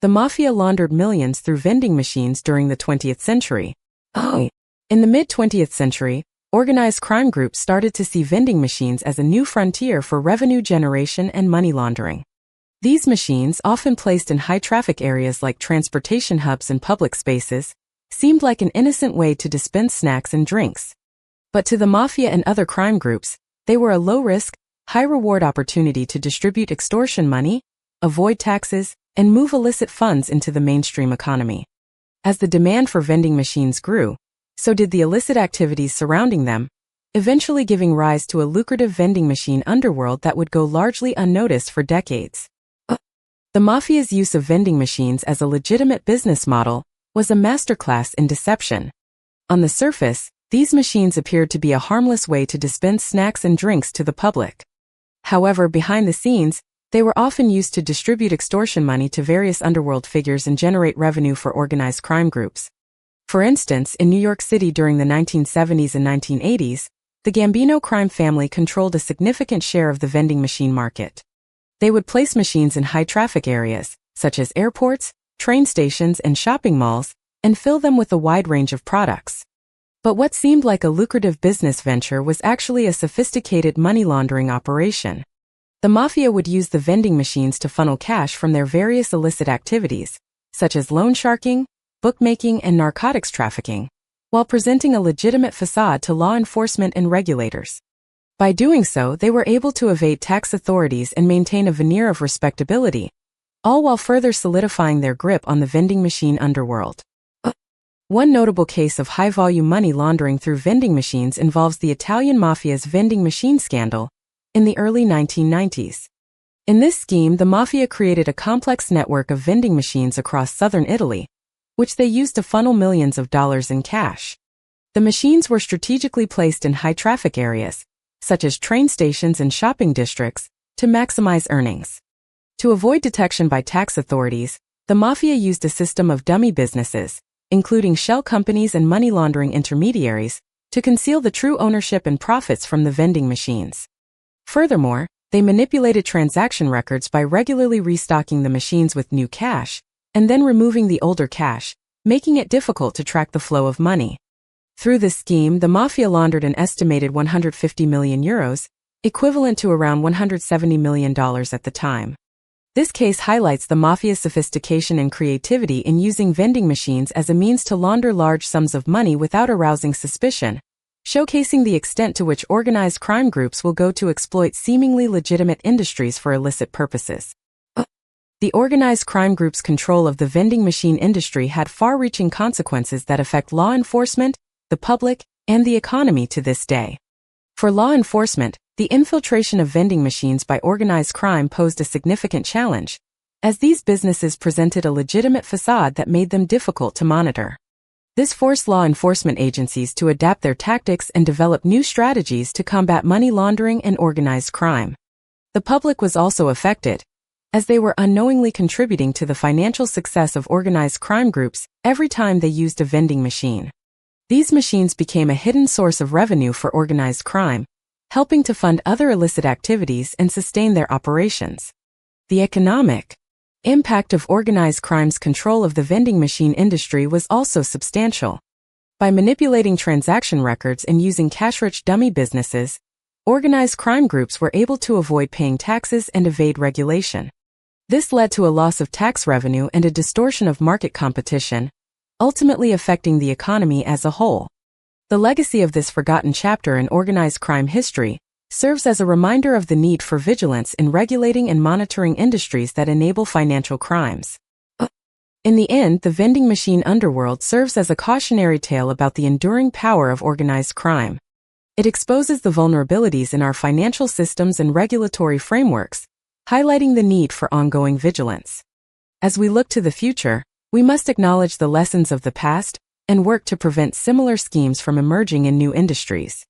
The mafia laundered millions through vending machines during the 20th century. In the mid-20th century, organized crime groups started to see vending machines as a new frontier for revenue generation and money laundering. These machines, often placed in high-traffic areas like transportation hubs and public spaces, seemed like an innocent way to dispense snacks and drinks. But to the mafia and other crime groups, they were a low-risk, high-reward opportunity to distribute extortion money, avoid taxes, and move illicit funds into the mainstream economy. As the demand for vending machines grew, so did the illicit activities surrounding them, eventually giving rise to a lucrative vending machine underworld that would go largely unnoticed for decades. The mafia's use of vending machines as a legitimate business model was a masterclass in deception. On the surface, these machines appeared to be a harmless way to dispense snacks and drinks to the public. However, behind the scenes, they were often used to distribute extortion money to various underworld figures and generate revenue for organized crime groups. For instance, in New York City during the 1970s and 1980s, the Gambino crime family controlled a significant share of the vending machine market. They would place machines in high-traffic areas, such as airports, train stations, and shopping malls, and fill them with a wide range of products. But what seemed like a lucrative business venture was actually a sophisticated money laundering operation. The mafia would use the vending machines to funnel cash from their various illicit activities, such as loan sharking, bookmaking, and narcotics trafficking, while presenting a legitimate facade to law enforcement and regulators. By doing so, they were able to evade tax authorities and maintain a veneer of respectability, all while further solidifying their grip on the vending machine underworld. One notable case of high-volume money laundering through vending machines involves the Italian mafia's vending machine scandal in the early 1990s. In this scheme, the mafia created a complex network of vending machines across southern Italy, which they used to funnel millions of dollars in cash. The machines were strategically placed in high-traffic areas, such as train stations and shopping districts, to maximize earnings. To avoid detection by tax authorities, the mafia used a system of dummy businesses, including shell companies and money laundering intermediaries, to conceal the true ownership and profits from the vending machines. Furthermore, they manipulated transaction records by regularly restocking the machines with new cash, and then removing the older cash, making it difficult to track the flow of money. Through this scheme, the mafia laundered an estimated 150 million euros, equivalent to around $170 million at the time. This case highlights the mafia's sophistication and creativity in using vending machines as a means to launder large sums of money without arousing suspicion, showcasing the extent to which organized crime groups will go to exploit seemingly legitimate industries for illicit purposes. The organized crime group's control of the vending machine industry had far-reaching consequences that affect law enforcement, the public, and the economy to this day. For law enforcement, the infiltration of vending machines by organized crime posed a significant challenge, as these businesses presented a legitimate facade that made them difficult to monitor. This forced law enforcement agencies to adapt their tactics and develop new strategies to combat money laundering and organized crime. The public was also affected, as they were unknowingly contributing to the financial success of organized crime groups every time they used a vending machine. These machines became a hidden source of revenue for organized crime, helping to fund other illicit activities and sustain their operations. The economic impact of organized crime's control of the vending machine industry was also substantial. By manipulating transaction records and using cash-rich dummy businesses, organized crime groups were able to avoid paying taxes and evade regulation. This led to a loss of tax revenue and a distortion of market competition, ultimately affecting the economy as a whole. The legacy of this forgotten chapter in organized crime history serves as a reminder of the need for vigilance in regulating and monitoring industries that enable financial crimes. In the end, the vending machine underworld serves as a cautionary tale about the enduring power of organized crime. It exposes the vulnerabilities in our financial systems and regulatory frameworks, highlighting the need for ongoing vigilance. As we look to the future, we must acknowledge the lessons of the past and work to prevent similar schemes from emerging in new industries.